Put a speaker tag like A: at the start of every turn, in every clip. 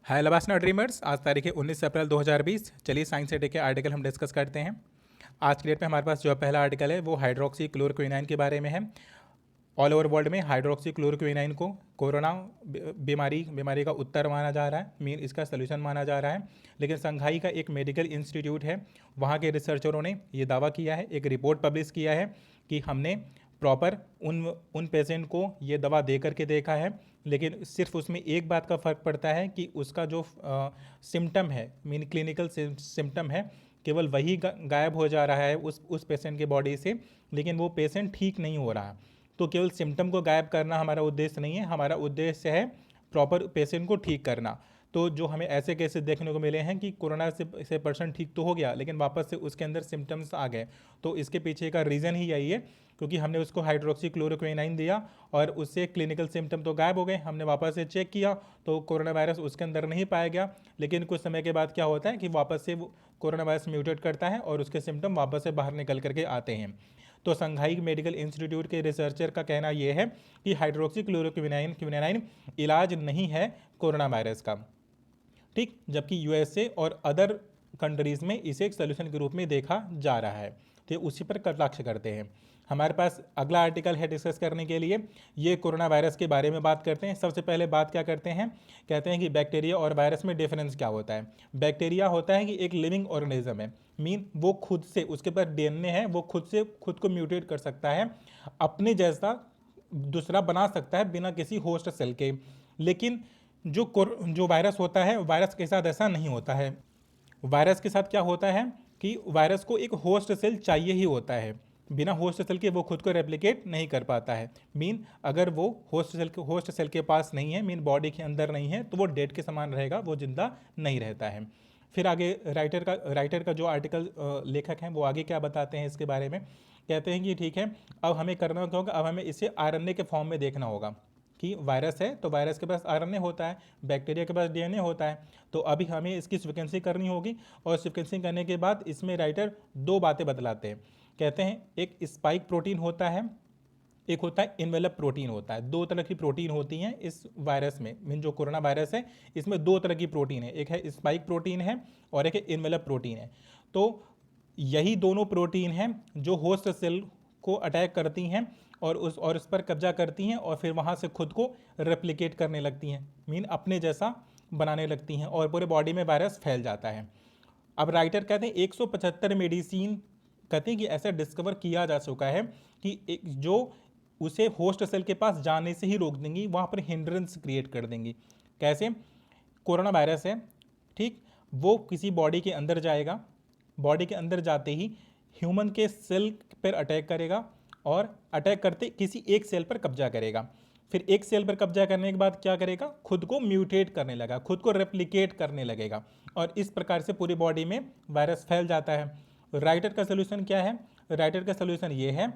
A: हाय LBSNAA dreamers. आज तारीख है 19 अप्रैल 2020। चलिए साइंस से के आर्टिकल हम डिस्कस करते हैं। आज की डेट में हमारे पास जो पहला आर्टिकल है वो हाइड्रोक्सी क्लोरोक्विनाइन के बारे में है। ऑल ओवर वर्ल्ड में हाइड्रोक्सी क्लोरोक्विनाइन को कोरोना बीमारी का उत्तर माना जा रहा है, मीन इसका सोल्यूशन माना जा रहा है। लेकिन संघाई का एक मेडिकल इंस्टीट्यूट है, वहाँ के रिसर्चरों ने ये दावा किया है, एक रिपोर्ट पब्लिश किया है कि हमने प्रॉपर उन पेशेंट को ये दवा दे करके देखा है, लेकिन सिर्फ उसमें एक बात का फ़र्क पड़ता है कि उसका जो सिम्टम है, मीन क्लिनिकल सिम्टम है, केवल वही गायब हो जा रहा है उस पेशेंट के बॉडी से, लेकिन वो पेशेंट ठीक नहीं हो रहा। तो केवल सिम्टम को गायब करना हमारा उद्देश्य नहीं है, हमारा उद्देश्य है प्रॉपर पेशेंट को ठीक करना। तो जो हमें ऐसे केसेस देखने को मिले हैं कि कोरोना से पर्सन ठीक तो हो गया, लेकिन वापस से उसके अंदर सिम्टम्स आ गए। तो इसके पीछे का रीज़न ही यही है, क्योंकि हमने उसको हाइड्रोक्सी क्लोरोक्विनाइन दिया और उससे क्लिनिकल सिम्टम तो गायब हो गए। हमने वापस से चेक किया तो कोरोना वायरस उसके अंदर नहीं पाया गया, लेकिन कुछ समय के बाद क्या होता है कि वापस से वो कोरोना वायरस म्यूटेट करता है और उसके सिम्टम वापस से बाहर निकल करके आते हैं। तो संघाई मेडिकल इंस्टीट्यूट के रिसर्चर का कहना यह है कि हाइड्रोक्सी क्लोरोक्विनाइन इलाज नहीं है कोरोना वायरस का, ठीक, जबकि यूएसए और अदर कंट्रीज़ में इसे एक सोल्यूशन के रूप में देखा जा रहा है। तो उसी पर कटाक्ष करते हैं। हमारे पास अगला आर्टिकल है डिस्कस करने के लिए, ये कोरोना वायरस के बारे में बात करते हैं। सबसे पहले बात क्या करते हैं, कहते हैं कि बैक्टीरिया और वायरस में डिफरेंस क्या होता है। बैक्टीरिया होता है कि एक लिविंग ऑर्गेनिज्म है, मीन वो खुद से, उसके पास डीएनए है, वो खुद को म्यूटेट कर सकता है, अपने जैसा दूसरा बना सकता है बिना किसी होस्ट सेल के। लेकिन जो वायरस होता है, वायरस के साथ ऐसा नहीं होता है। वायरस के साथ क्या होता है कि वायरस को एक होस्ट सेल चाहिए ही होता है, बिना होस्ट सेल के वो खुद को रेप्लिकेट नहीं कर पाता है। मीन अगर वो होस्ट सेल के पास नहीं है, मीन बॉडी के अंदर नहीं है, तो वो डेड के समान रहेगा, वो जिंदा नहीं रहता है। फिर आगे राइटर का जो आर्टिकल लेखक हैं वो आगे क्या बताते हैं इसके बारे में, कहते हैं कि ठीक है, अब हमें करना क्या होगा, अब हमें इसे आरएनए के फॉर्म में देखना होगा कि वायरस है तो वायरस के पास आरएनए होता है, बैक्टीरिया के पास डीएनए होता है। तो अभी हमें इसकी सिक्वेंसिंग करनी होगी, और सिक्वेंसिंग करने के बाद इसमें राइटर दो बातें बतलाते हैं। कहते हैं एक स्पाइक प्रोटीन होता है, एक होता है इन्वेलप प्रोटीन होता है। दो तरह की प्रोटीन होती हैं इस वायरस में, मीन जो कोरोना वायरस है इसमें दो तरह की प्रोटीन है, एक है स्पाइक प्रोटीन है और एक है इन्वेलप प्रोटीन है। तो यही दोनों प्रोटीन हैं जो होस्ट सेल को अटैक करती हैं और उस पर कब्जा करती हैं, और फिर वहाँ से खुद को रेप्लिकेट करने लगती हैं, मीन अपने जैसा बनाने लगती हैं, और पूरे बॉडी में वायरस फैल जाता है। अब राइटर कहते हैं 175 मेडिसिन कहते हैं कि ऐसा डिस्कवर किया जा चुका है कि जो उसे होस्ट सेल के पास जाने से ही रोक देंगी, वहाँ पर हिंड्रेंस क्रिएट कर देंगी। कैसे, कोरोना वायरस है, ठीक, वो किसी बॉडी के अंदर जाएगा, बॉडी के अंदर जाते ही ह्यूमन के सेल पर अटैक करेगा, और अटैक करते किसी एक सेल पर कब्जा करेगा। फिर एक सेल पर कब्जा करने के बाद क्या करेगा, खुद को म्यूटेट करने लगा, खुद को रेप्लिकेट करने लगेगा, और इस प्रकार से पूरी बॉडी में वायरस फैल जाता है। राइटर का सोल्यूशन क्या है, राइटर का सोल्यूशन ये है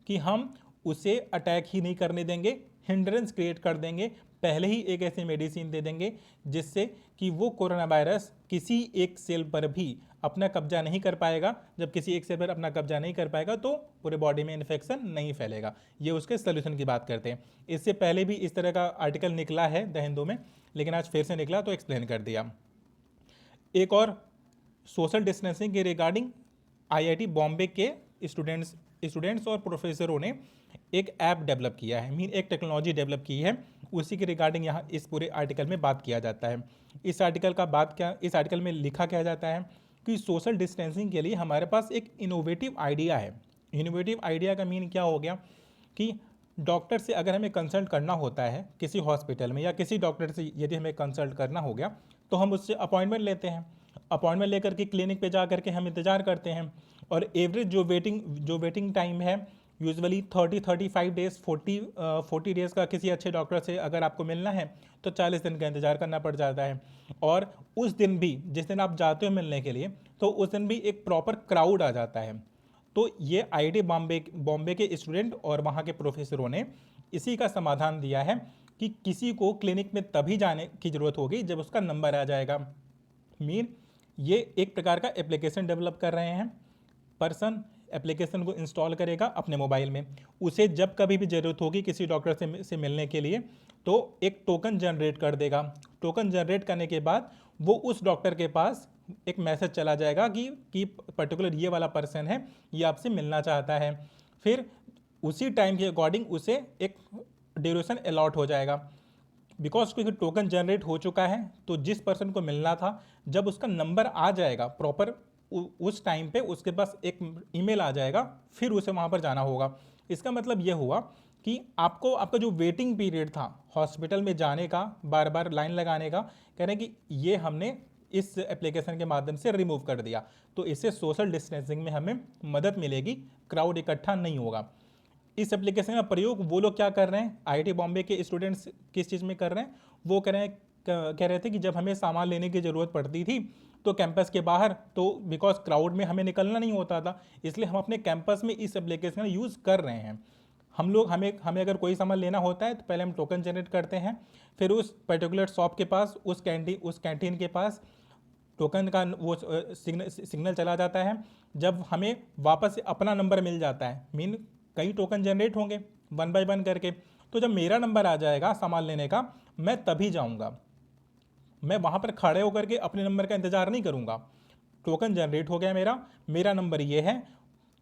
A: कि हम उसे अटैक ही नहीं करने देंगे, हिंड्रेंस क्रिएट कर देंगे, पहले ही एक ऐसी मेडिसिन दे देंगे जिससे कि वो कोरोना वायरस किसी एक सेल पर भी अपना कब्जा नहीं कर पाएगा। जब किसी एक सेल पर अपना कब्जा नहीं कर पाएगा तो पूरे बॉडी में इन्फेक्शन नहीं फैलेगा। ये उसके सोल्यूशन की बात करते हैं। इससे पहले भी इस तरह का आर्टिकल निकला है द हिंदू में, लेकिन आज फिर से निकला तो एक्सप्लेन कर दिया। एक और सोशल डिस्टेंसिंग के रिगार्डिंग आईआईटी बॉम्बे के स्टूडेंट्स और प्रोफेसरों ने एक ऐप डेवलप किया है, मीन एक टेक्नोलॉजी डेवलप की है, उसी के रिगार्डिंग यहाँ इस पूरे आर्टिकल में बात किया जाता है। इस आर्टिकल में लिखा क्या जाता है कि सोशल डिस्टेंसिंग के लिए हमारे पास एक इनोवेटिव आइडिया है। इनोवेटिव आइडिया का मीन क्या हो गया कि डॉक्टर से अगर हमें कंसल्ट करना होता है किसी हॉस्पिटल में, या किसी डॉक्टर से यदि हमें कंसल्ट करना हो गया, तो हम उससे अपॉइंटमेंट लेते हैं। अपॉइंटमेंट लेकर के क्लिनिक पे जा करके हम इंतज़ार करते हैं, और एवरेज जो वेटिंग टाइम है यूजुअली 35 डेज, 40 डेज़ का किसी अच्छे डॉक्टर से अगर आपको मिलना है तो 40 दिन का इंतज़ार करना पड़ जाता है। और उस दिन भी, जिस दिन आप जाते हो मिलने के लिए, तो उस दिन भी एक प्रॉपर क्राउड आ जाता है। तो ये आईआईटी बॉम्बे के स्टूडेंट और वहाँ के प्रोफेसरों ने इसी का समाधान दिया है कि किसी को क्लिनिक में तभी जाने की ज़रूरत होगी जब उसका नंबर आ जाएगा। मीन ये एक प्रकार का एप्लीकेशन डेवलप कर रहे हैं। पर्सन एप्लीकेशन को इंस्टॉल करेगा अपने मोबाइल में, उसे जब कभी भी ज़रूरत होगी किसी डॉक्टर से मिलने के लिए, तो एक टोकन जनरेट कर देगा। टोकन जनरेट करने के बाद वो उस डॉक्टर के पास एक मैसेज चला जाएगा कि पर्टिकुलर ये वाला पर्सन है, ये आपसे मिलना चाहता है। फिर उसी टाइम के अकॉर्डिंग उसे एक ड्यूरेशन अलॉट हो जाएगा। बिकॉज क्योंकि टोकन जनरेट हो चुका है, तो जिस पर्सन को मिलना था, जब उसका नंबर आ जाएगा प्रॉपर उस टाइम पे उसके पास एक ईमेल आ जाएगा, फिर उसे वहाँ पर जाना होगा। इसका मतलब ये हुआ कि आपका जो वेटिंग पीरियड था हॉस्पिटल में जाने का, बार बार लाइन लगाने का, कह रहे हैं कि ये हमने इस एप्लीकेशन के माध्यम से रिमूव कर दिया। तो इससे सोशल डिस्टेंसिंग में हमें मदद मिलेगी, क्राउड इकट्ठा नहीं होगा। इस एप्लीकेशन का प्रयोग वो लोग क्या कर रहे हैं, आईआईटी बॉम्बे के स्टूडेंट्स किस चीज़ में कर रहे हैं, वो कह रहे थे कि जब हमें सामान लेने की ज़रूरत पड़ती थी तो कैंपस के बाहर, तो बिकॉज क्राउड में हमें निकलना नहीं होता था, इसलिए हम अपने कैंपस में इस एप्लीकेशन का यूज़ कर रहे हैं। हम लोग हमें अगर कोई सामान लेना होता है तो पहले हम टोकन जनरेट करते हैं, फिर उस पर्टिकुलर शॉप के पास, उस कैंटीन के पास टोकन का वो सिग्नल चला जाता है। जब हमें वापस से अपना नंबर मिल जाता है, मीन कई टोकन जनरेट होंगे 1 बाय 1 करके, तो जब मेरा नंबर आ जाएगा सामान लेने का, मैं तभी जाऊंगा। मैं वहाँ पर खड़े होकर के अपने नंबर का इंतज़ार नहीं करूँगा। टोकन जनरेट हो गया मेरा नंबर ये है,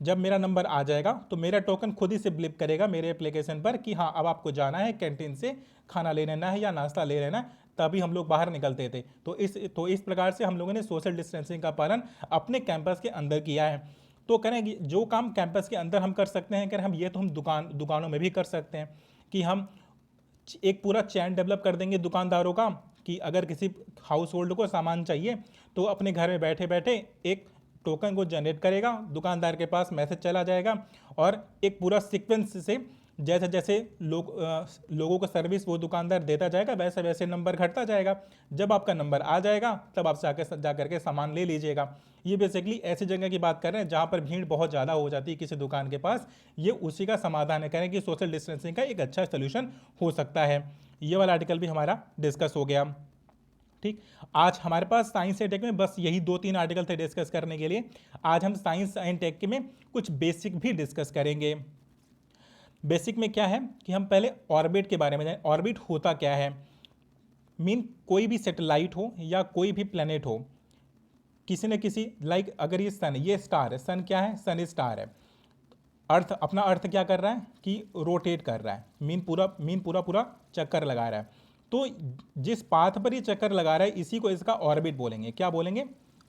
A: जब मेरा नंबर आ जाएगा तो मेरा टोकन खुद ही से ब्लिप करेगा मेरे एप्लीकेशन पर कि हाँ अब आपको जाना है कैंटीन से खाना ले लेना है या नाश्ता ले लेना है। तभी हम लोग बाहर निकलते थे। तो इस प्रकार से हम लोगों ने सोशल डिस्टेंसिंग का पालन अपने कैंपस के अंदर किया है। तो करें कि जो काम कैंपस के अंदर हम कर सकते हैं, करें हम ये तो हम दुकानों में भी कर सकते हैं कि हम एक पूरा चैन डेवलप कर देंगे दुकानदारों का कि अगर किसी हाउस होल्ड को सामान चाहिए तो अपने घर में बैठे बैठे एक टोकन को जनरेट करेगा, दुकानदार के पास मैसेज चला जाएगा और एक पूरा सीक्वेंस से जैसे जैसे लोगों को सर्विस वो दुकानदार देता जाएगा, वैसे वैसे नंबर घटता जाएगा। जब आपका नंबर आ जाएगा तब आप जा करके सामान ले लीजिएगा। ये बेसिकली ऐसी जगह की बात कर रहे हैं जहाँ पर भीड़ बहुत ज़्यादा हो जाती है किसी दुकान के पास। ये उसी का समाधान है, कह रहे हैं कि सोशल डिस्टेंसिंग का एक अच्छा सोल्यूशन हो सकता है। ये वाला आर्टिकल भी हमारा डिस्कस हो गया। ठीक, आज हमारे पास साइंस एंड टेक में बस यही 2-3 आर्टिकल थे डिस्कस करने के लिए। आज हम साइंस एंड टेक में कुछ बेसिक भी डिस्कस करेंगे। बेसिक में क्या है कि हम पहले ऑर्बिट के बारे में जानें। ऑर्बिट होता क्या है, मीन कोई भी सैटेलाइट हो या कोई भी प्लेनेट हो, किसी न किसी लाइक अगर ये सन, ये स्टार है, सन क्या है, सन स्टार है। अर्थ अपना अर्थ क्या कर रहा है कि रोटेट कर रहा है, मीन पूरा चक्कर लगा रहा है। तो जिस पाथ पर ये चक्कर लगा रहा है इसी को इसका ऑर्बिट बोलेंगे। क्या बोलेंगे,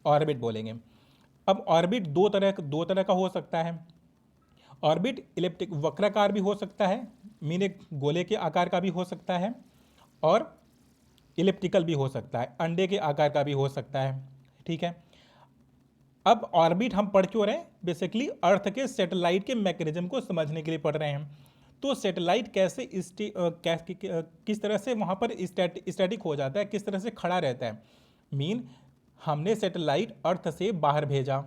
A: ऑर्बिट बोलेंगे। अब ऑर्बिट दो तरह का हो सकता है। ऑर्बिट इलिप्टिक वक्राकार भी हो सकता है, मीन एक गोले के आकार का भी हो सकता है, और इलिप्टिकल भी हो सकता है, अंडे के आकार का भी हो सकता है। ठीक है, अब ऑर्बिट हम पढ़ क्यों रहे हैं, बेसिकली अर्थ के सैटेलाइट के मैकेनिज्म को समझने के लिए पढ़ रहे हैं। तो सैटेलाइट किस तरह से वहाँ पर स्टैटिक हो जाता है, किस तरह से खड़ा रहता है। मीन हमने सैटेलाइट अर्थ से बाहर भेजा,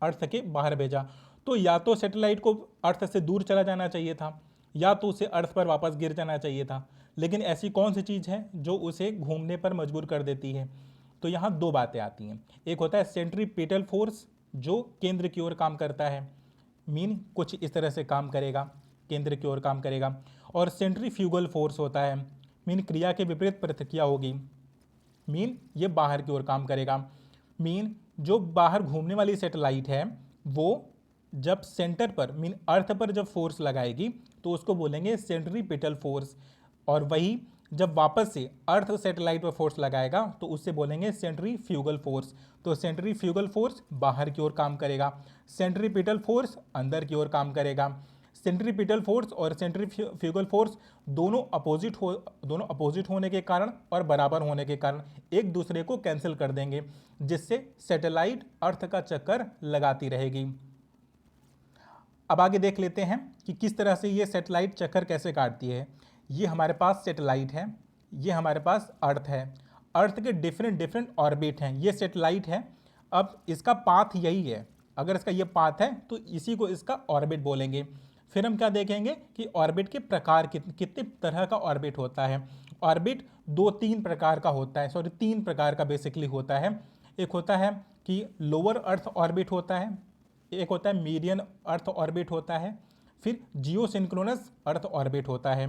A: अर्थ के बाहर भेजा, तो या तो सैटेलाइट को अर्थ से दूर चला जाना चाहिए था या तो उसे अर्थ पर वापस गिर जाना चाहिए था। लेकिन ऐसी कौन सी चीज़ है जो उसे घूमने पर मजबूर कर देती है। तो यहाँ दो बातें आती हैं। एक होता है सेंट्रीपिटल फोर्स जो केंद्र की ओर काम करता है, मीन कुछ इस तरह से काम करेगा, केंद्र की ओर काम करेगा। और सेंट्रीफ्यूगल फोर्स होता है, मीन क्रिया के विपरीत प्रतिक्रिया होगी, मीन ये बाहर की ओर काम करेगा। मीन जो बाहर घूमने वाली सैटेलाइट है वो जब सेंटर पर मीन अर्थ पर जब फोर्स लगाएगी तो उसको बोलेंगे सेंट्रीपिटल फोर्स, और वही जब वापस से अर्थ सैटेलाइट पर फोर्स लगाएगा तो उससे बोलेंगे सेंट्रीफ्यूगल फोर्स। तो सेंट्रीफ्यूगल फोर्स बाहर की ओर काम करेगा, सेंट्रीपिटल फोर्स अंदर की ओर काम करेगा। सेंट्रीपिटल फोर्स और सेंट्रीफ्यूगल फोर्स दोनों अपोजिट होने के कारण और बराबर होने के कारण एक दूसरे को कैंसिल कर देंगे, जिससे सैटेलाइट अर्थ का चक्कर लगाती रहेगी। अब आगे देख लेते हैं कि किस तरह से ये सैटेलाइट चक्कर कैसे काटती है। ये हमारे पास सैटेलाइट है, ये हमारे पास अर्थ है, अर्थ के डिफरेंट ऑर्बिट हैं, ये सैटेलाइट है। अब इसका पाथ यही है, अगर इसका ये पाथ है तो इसी को इसका ऑर्बिट बोलेंगे। फिर हम क्या देखेंगे कि ऑर्बिट के प्रकार कितने तरह का ऑर्बिट होता है। ऑर्बिट 2-3 प्रकार का होता है, 3 प्रकार का बेसिकली होता है। एक होता है कि लोअर अर्थ ऑर्बिट होता है, एक होता है मीडियन अर्थ ऑर्बिट होता है, फिर जियोसिंक्रोनस अर्थ ऑर्बिट होता है।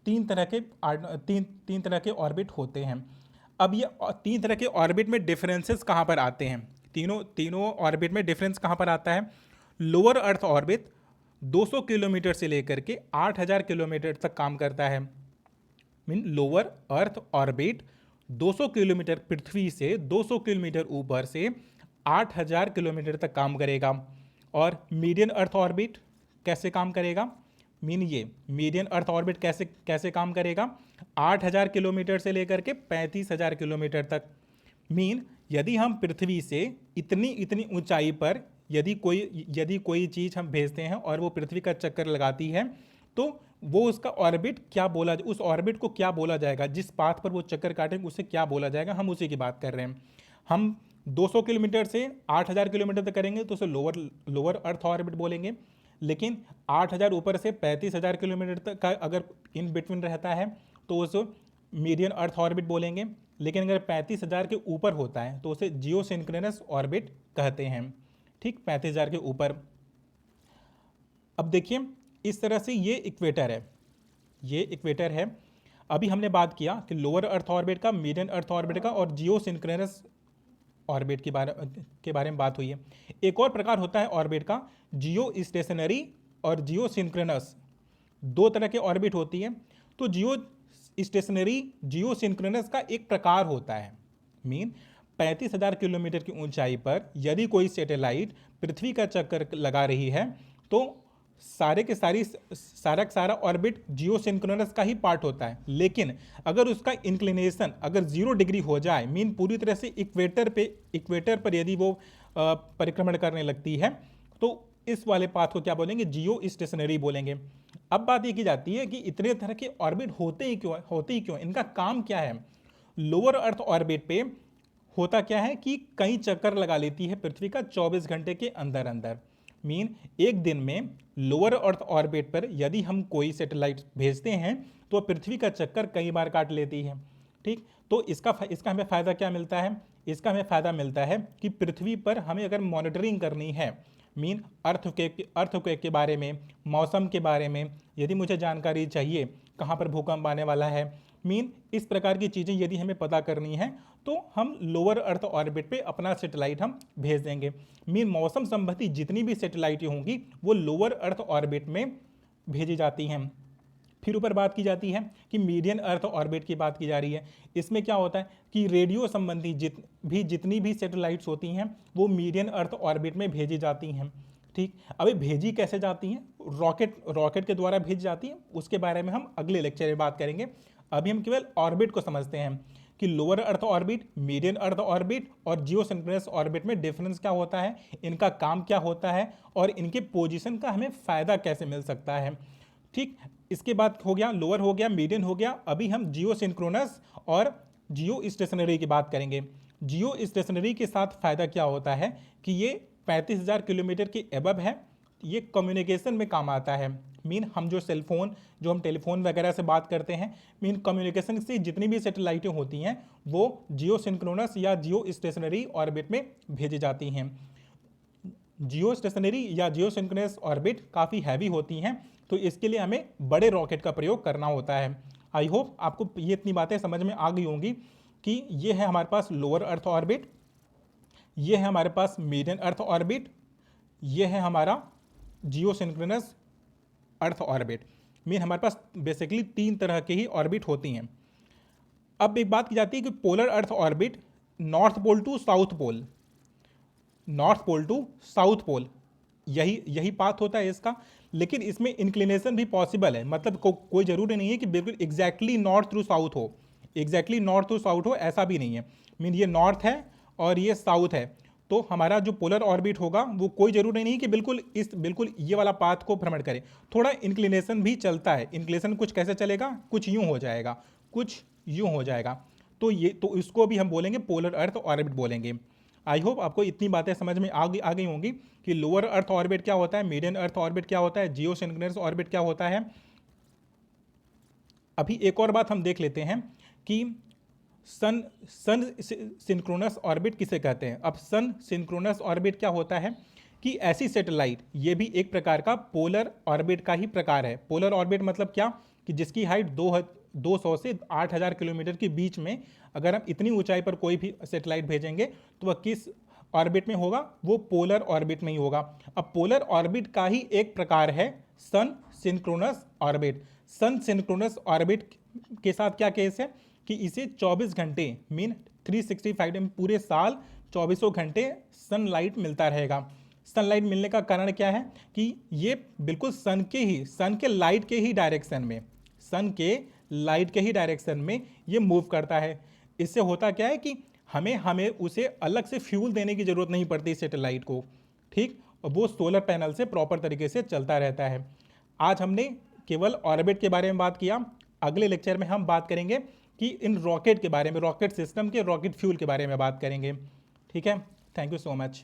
A: तीन तरह के ऑर्बिट होते हैं। अब ये तीन तरह के ऑर्बिट में डिफरेंसेस कहाँ पर आते हैं, तीनों ऑर्बिट में डिफरेंस कहाँ पर आता है। लोअर अर्थ ऑर्बिट 200 किलोमीटर से लेकर के 8000 किलोमीटर तक काम करता है। Mean lower earth orbit 200 kilometre, पृथ्वी से 200 किलोमीटर ऊपर से 8000 किलोमीटर तक काम करेगा। और मीडियन अर्थ ऑर्बिट कैसे काम करेगा, मीन ये मीडियन अर्थ ऑर्बिट कैसे कैसे काम करेगा, 8000 किलोमीटर से लेकर के 35000 किलोमीटर तक। मीन यदि हम पृथ्वी से इतनी ऊंचाई पर यदि कोई चीज़ हम भेजते हैं और वो पृथ्वी का चक्कर लगाती है, तो वो उसका ऑर्बिट क्या बोला, उस ऑर्बिट को क्या बोला जाएगा, जिस पाथ पर वो चक्कर काटेंगे उसे क्या बोला जाएगा, हम उसी की बात कर रहे हैं। हम 200 किलोमीटर से 8000 किलोमीटर तक करेंगे तो उसे लोअर अर्थ ऑर्बिट बोलेंगे। लेकिन 8000 ऊपर से 35000 किलोमीटर तक का अगर इन बिटवीन रहता है तो उसे मीडियन अर्थ ऑर्बिट बोलेंगे। लेकिन अगर 35000 के ऊपर होता है तो उसे जियोसिंक्रोनस ऑर्बिट कहते हैं। ठीक, 35000 के ऊपर। अब देखिए इस तरह से ये इक्वेटर है, ये इक्वेटर है। अभी हमने बात किया कि लोअर अर्थ ऑर्बिट का, मीडियन अर्थ ऑर्बिट का और जियोसिंक्रोनस ऑर्बिट के बारे में बात हुई है। एक और प्रकार होता है ऑर्बिट का, जियो स्टेशनरी और जियो सिंक्रोनस। दो तरह के ऑर्बिट होती है। तो जियो स्टेशनरी जियो सिंक्रोनस का एक प्रकार होता है। मीन 35000 किलोमीटर की ऊंचाई पर यदि कोई सैटेलाइट पृथ्वी का चक्कर लगा रही है तो सारा का सारा ऑर्बिट जियो सिंक्रोनस का ही पार्ट होता है। लेकिन अगर उसका इंक्लिनेशन अगर 0 डिग्री हो जाए, मीन पूरी तरह से इक्वेटर पर यदि वो परिक्रमण करने लगती है, तो इस वाले पाथ को क्या बोलेंगे, जियो स्टेशनरी बोलेंगे। अब बात ये की जाती है कि इतने तरह के ऑर्बिट होते ही क्यों, इनका काम क्या है। लोअर अर्थ ऑर्बिट पे होता क्या है कि कई चक्कर लगा लेती है पृथ्वी का 24 घंटे के अंदर अंदर। मीन एक दिन में लोअर अर्थ ऑर्बिट पर यदि हम कोई सैटेलाइट भेजते हैं तो पृथ्वी का चक्कर कई बार काट लेती है। ठीक, तो इसका हमें फ़ायदा क्या मिलता है, इसका हमें फ़ायदा मिलता है कि पृथ्वी पर हमें अगर मॉनिटरिंग करनी है, मीन अर्थक्वेक के बारे में, मौसम के बारे में यदि मुझे जानकारी चाहिए, कहाँ पर भूकंप आने वाला है, मीन इस प्रकार की चीज़ें यदि हमें पता करनी है तो हम लोअर अर्थ ऑर्बिट पे अपना सैटेलाइट हम भेज देंगे। मीन मौसम संबंधी जितनी भी सैटेलाइटें होंगी वो लोअर अर्थ ऑर्बिट में भेजी जाती हैं। फिर ऊपर बात की जाती है कि मीडियन अर्थ ऑर्बिट की बात की जा रही है। इसमें क्या होता है कि रेडियो संबंधी जितनी भी सैटेलाइट्स होती हैं वो मीडियन अर्थ ऑर्बिट में भेजी जाती हैं। ठीक, अभी भेजी कैसे जाती हैं, रॉकेट के द्वारा भेजी जाती हैं, उसके बारे में हम अगले लेक्चर में बात करेंगे। अभी हम केवल ऑर्बिट को समझते हैं कि lower earth orbit, median earth orbit और जियोसिंक्रोनस ऑर्बिट में डिफरेंस क्या होता है, इनका काम क्या होता है और इनके पोजीशन का हमें फ़ायदा कैसे मिल सकता है। ठीक, इसके बाद हो गया लोअर, हो गया मीडियन, हो गया। अभी हम जियोसिंक्रोनस और जियो स्टेशनरी की बात करेंगे। जियो स्टेशनरी के साथ फ़ायदा क्या होता है कि ये 35000 किलोमीटर के एबव है, ये कम्युनिकेशन में काम आता है। मीन हम जो हम टेलीफोन वगैरह से बात करते हैं, मीन कम्युनिकेशन से जितनी भी सैटेलाइटें होती हैं वो जियो सिंक्रोनस या जियो स्टेशनरी ऑर्बिट में भेजी जाती हैं। जियो स्टेशनरी या जियो सिंक्रोनस ऑर्बिट काफ़ी हैवी होती हैं, तो इसके लिए हमें बड़े रॉकेट का प्रयोग करना होता है। आई होप आपको ये इतनी बातें समझ में आ गई होंगी कि ये है हमारे पास लोअर अर्थ ऑर्बिट, ये है हमारे पास मीडियन अर्थ ऑर्बिट, ये है हमारा जियो सिंक्रोनस अर्थ ऑर्बिट। मीन हमारे पास बेसिकली 3 तरह के ही ऑर्बिट होती हैं। अब एक बात की जाती है कि polar earth orbit, north pole to south pole, north pole to south pole, यही पाथ होता है इसका। लेकिन इसमें इंक्लिनेशन भी पॉसिबल है, मतलब कोई ज़रूरी नहीं है कि बिल्कुल एग्जैक्टली नॉर्थ थ्रू साउथ हो, ऐसा भी नहीं है। मीन ये नॉर्थ है और ये साउथ है, तो हमारा जो पोलर ऑर्बिट होगा वो कोई ज़रूरी नहीं कि बिल्कुल ये वाला पाथ को भ्रमण करे, थोड़ा इंक्लिनेशन भी चलता है। इंक्लिनेशन कुछ कैसे चलेगा, कुछ यूँ हो जाएगा, कुछ यूँ हो जाएगा, तो इसको भी हम बोलेंगे पोलर अर्थ ऑर्बिट बोलेंगे। आई होप आपको इतनी बातें समझ में आ गई होंगी कि लोअर अर्थ ऑर्बिट क्या होता है, मीडियन अर्थ ऑर्बिट क्या होता है, जियो सिंक्रोनस ऑर्बिट क्या होता है। अभी एक और बात हम देख लेते हैं कि सन सिंक्रोनस ऑर्बिट किसे कहते हैं। अब सन सिंक्रोनस ऑर्बिट क्या होता है कि ऐसी सैटेलाइट, ये भी एक प्रकार का पोलर ऑर्बिट का ही प्रकार है। पोलर ऑर्बिट मतलब क्या कि जिसकी हाइट 200 से 8000 किलोमीटर के बीच में अगर हम इतनी ऊंचाई पर कोई भी सैटेलाइट भेजेंगे तो वह किस ऑर्बिट में होगा? वो पोलर ऑर्बिट में ही होगा। अब पोलर ऑर्बिट का ही एक प्रकार है सन सिंक्रोनस ऑर्बिट। सन सिंक्रोनस ऑर्बिट के साथ क्या केस है कि इसे 24 घंटे मीन 365 दिन पूरे साल 24 घंटे सनलाइट मिलता रहेगा। सनलाइट मिलने का कारण क्या है कि ये बिल्कुल सन के लाइट के ही डायरेक्शन में ये मूव करता है। इससे होता क्या है कि हमें उसे अलग से फ्यूल देने की जरूरत नहीं पड़ती सैटेलाइट को, ठीक, और वो सोलर पैनल से प्रॉपर तरीके से चलता रहता है। आज हमने केवल ऑर्बिट के बारे में बात किया। अगले लेक्चर में हम बात करेंगे कि इन रॉकेट के बारे में, रॉकेट सिस्टम के रॉकेट फ्यूल के बारे में बात करेंगे। ठीक है, थैंक यू सो मच।